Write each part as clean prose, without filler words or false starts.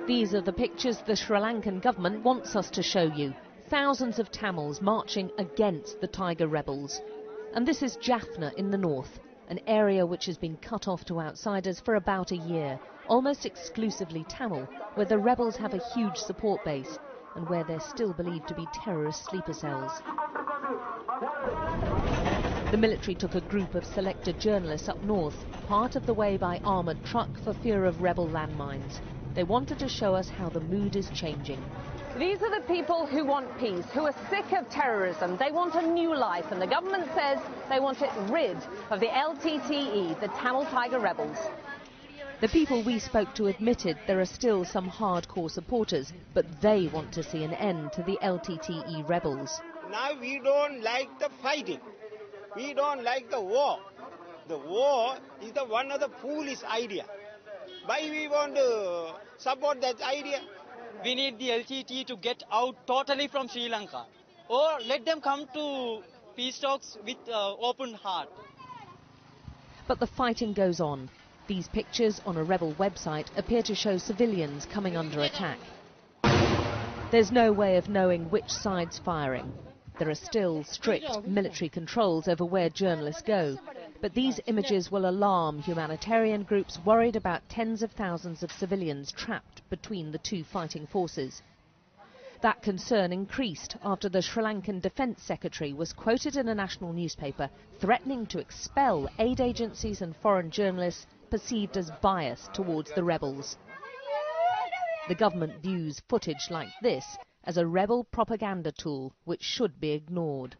These are the pictures the Sri Lankan government wants us to show you. Thousands of Tamils marching against the Tiger rebels. And this is Jaffna in the north, an area which has been cut off to outsiders for about a year, almost exclusively Tamil, where the rebels have a huge support base and where they're still believed to be terrorist sleeper cells. The military took a group of selected journalists up north, part of the way by armoured truck for fear of rebel landmines. They wanted to show us how the mood is changing. These are the people who want peace, who are sick of terrorism. They want a new life, and the government says they want it rid of the LTTE, the Tamil Tiger rebels. The people we spoke to admitted there are still some hardcore supporters, but they want to see an end to the LTTE rebels. Now we don't like the fighting. We don't like the war. The war is the one of the foolish idea. Why we want to support that idea? We need the LTTE to get out totally from Sri Lanka, or let them come to peace talks with open heart. But the fighting goes on. These pictures on a rebel website appear to show civilians coming under attack. There's no way of knowing which side's firing. There are still strict military controls over where journalists go. But these images will alarm humanitarian groups worried about tens of thousands of civilians trapped between the two fighting forces. That concern increased after the Sri Lankan Defence Secretary was quoted in a national newspaper threatening to expel aid agencies and foreign journalists perceived as biased towards the rebels. The government views footage like this as a rebel propaganda tool which should be ignored.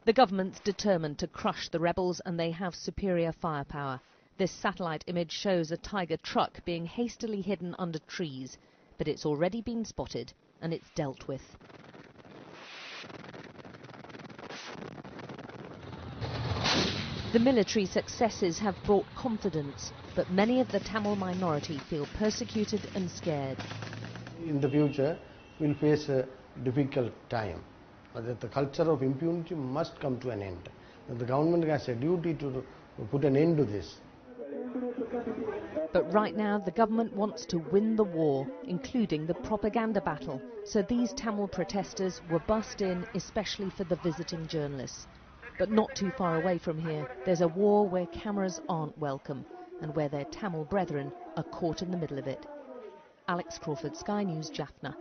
The government's determined to crush the rebels, and they have superior firepower. This satellite image shows a Tiger truck being hastily hidden under trees, but it's already been spotted and it's dealt with. The military successes have brought confidence, but many of the Tamil minority feel persecuted and scared. In the future, we'll face a difficult time. That the culture of impunity must come to an end. The government has a duty to put an end to this. But right now the government wants to win the war, including the propaganda battle. So these Tamil protesters were bussed in especially for the visiting journalists. But not too far away from here, there's a war where cameras aren't welcome and where their Tamil brethren are caught in the middle of it. Alex Crawford, Sky News, Jaffna.